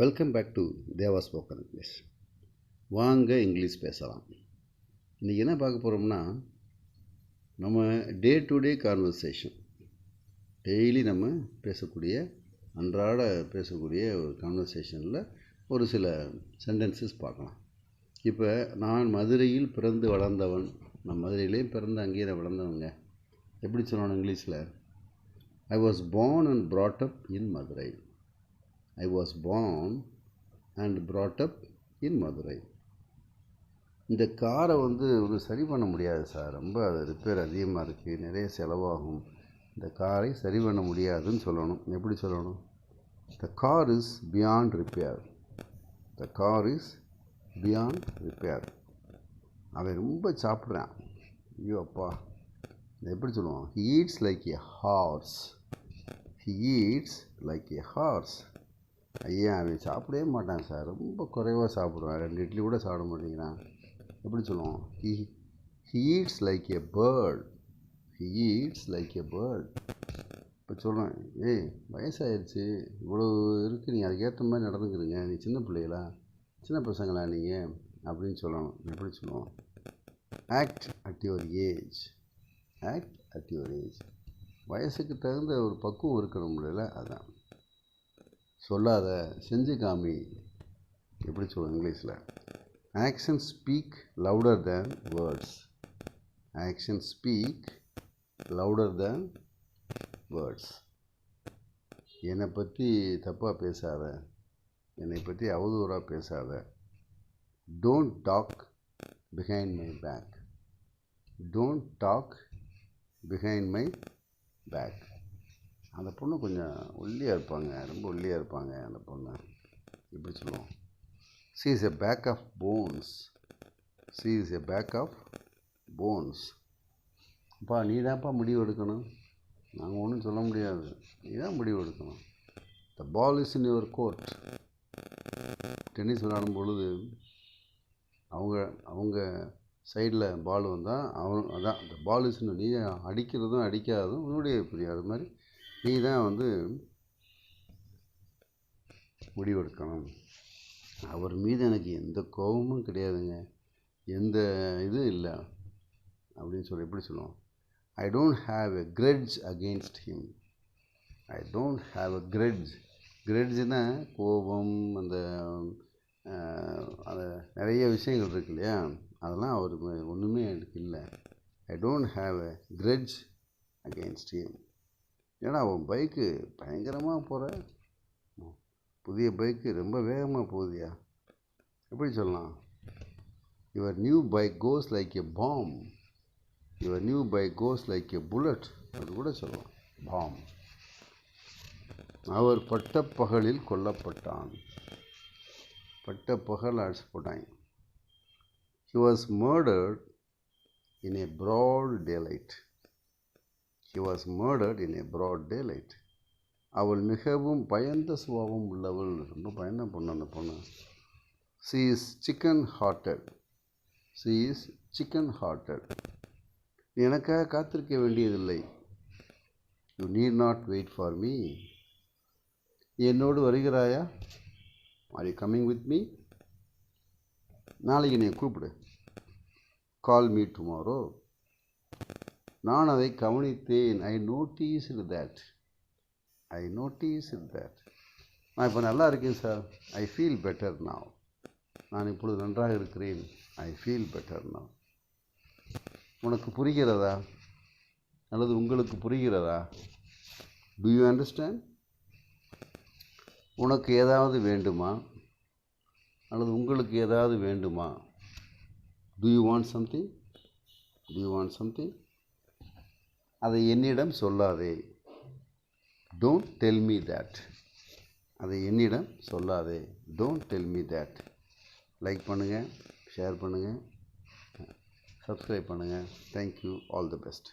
Welcome back to Deva spoken English. வாங்க English பேசலாம். இன்றைக்கி என்ன பார்க்க போகிறோம்னா, நம்ம day to day conversation, daily நம்ம அன்றாட பேசக்கூடிய ஒரு கான்வர்சேஷனில் ஒரு சில சென்டென்சஸ் பார்க்கலாம். இப்போ நான் மதுரையில் பிறந்து வளர்ந்தவன், நான் மதுரையிலேயும் பிறந்து அங்கேயே வளர்ந்தவங்க, எப்படி சொல்லணும் இங்கிலீஷில்? I was born and brought up in Madurai. I was born and brought up in Madurai. இந்த காரை ஒரு சரி பண்ண முடியாது சார், ரொம்ப அது ரிப்பேர் அதிகமாக இருக்குது, நிறைய செலவாகும், இந்த காரை சரி பண்ண முடியாதுன்னு சொல்லணும். எப்படி சொல்லணும்? The car is beyond repair. The car is beyond repair. அவன் ரொம்ப சாப்பிட்றான், ஐயோ அப்பா, எப்படி சொல்லுவான்? He eats like a horse. He eats like a horse. ஐயா, அவன் சாப்பிடவே மாட்டான் சார், ரொம்ப குறைவாக சாப்பிடுவான், 2 இட்லி கூட சாப்பிட மாட்டேங்கிறான். எப்படி சொல்லுவோம்? he eats like a bird. He eats like a bird. இப்போ சொல்கிறேன், ஏய் வயசாகிடுச்சு, இவ்வளோ இருக்குது, நீங்கள் அதுக்கேற்ற மாதிரி நடந்துக்கிறீங்க, நீ சின்ன பிள்ளைகளா, சின்ன பசங்களா நீங்கள் அப்படின்னு சொல்லணும். எப்படி சொல்லுவோம்? Act at your age. Act at your age. வயசுக்கு தகுந்த ஒரு பக்குவம் இருக்கணும் முடியல, அதான். சொல்லாத, செஞ்சு காமி. எப்படி சொல்லுவோம் இங்கிலீஷில்? Action speak louder than words. Action speak louder than words. என்னை பற்றி தப்பாக பேசாத, என்னை பற்றி அவதூறாக பேசாத. Don't talk behind my back. Don't talk behind my back. அந்த பொண்ணு கொஞ்சம் ஒல்லியாக இருப்பாங்க, ரொம்ப ஒல்லியாக இருப்பாங்க அந்த பொண்ணு. எப்படி சொல்லுவோம்? she is a bag of bones. she is a bag of bones. அப்பா, நீ தான்ப்பா முடிவு எடுக்கணும், நாங்கள் ஒன்றும் சொல்ல முடியாது, நீ தான் முடிவு எடுக்கணும். the ball is in your court. Tennis விளையாடும் பொழுது அவங்க சைடில் பால் வந்தால் அதான் the ball is in. நீ அடிக்கிறதும் அடிக்காததும் உன்னுடைய புரியும். அது மாதிரி நீ தான் முடிவெடுக்கணும். அவர் மீது எனக்கு எந்த கோபமும் கிடையாதுங்க, எந்த இதுவும் இல்லை அப்படின்னு சொல்லி. எப்படி சொல்லுவோம்? I don't have a grudge against him. I don't have a grudge. கிரெட்ஜுன்னா கோபம், அந்த நிறைய விஷயங்கள் இருக்கு இல்லையா, அதெல்லாம் அவருக்கு ஒன்றுமே எனக்கு இல்லை. I don't have a grudge against him. ஏன்னா அவன் பைக்கு பயங்கரமாக போகிற, புதிய பைக்கு ரொம்ப வேகமாக போகுதியா. எப்படி சொல்லலாம்? Your new bike goes like a bomb. Your new bike goes like a bullet. அது கூட சொல்லலாம், பாம். அவர் பட்டப்பகலில் கொல்லப்பட்டான். பட்டப்பகல் அடிச்சு போட்டாங்க. He was murdered in a broad daylight. He was murdered in a broad daylight. அவள் மிகவும் பயந்த சுபாவம் உள்ளவள், ரொம்ப பயந்த பொண்ணு அந்த பொண்ணு. she is chicken hearted. she is chicken hearted. நீ எனக்காக காத்திருக்க வேண்டியதில்லை. you need not wait for me. நீ என்னோடு வருகிறாயா? are you coming with me? நாளைக்கு நீ கூப்பிடு. call me tomorrow. நான் அதை கவனித்தேன். I noticed that. I noticed that. நான் இப்போ நல்லா இருக்கேன் sir. I feel better now. நான் இப்பொழுது நன்றாக இருக்கிறேன். I feel better now. உனக்கு புரிகிறதா? அல்லது உங்களுக்கு புரிகிறதா? Do you understand? உனக்கு ஏதாவது வேண்டுமா? அல்லது உங்களுக்கு ஏதாவது வேண்டுமா? Do you want something? Do you want something? அதை என்னிடம் சொல்லாதே. Don't tell me that. அதை என்னிடம் சொல்லாதே. Don't tell me that. Like பண்ணுங்கள், ஷேர் பண்ணுங்கள், சப்ஸ்கிரைப் பண்ணுங்கள். தேங்க்யூ. All the best.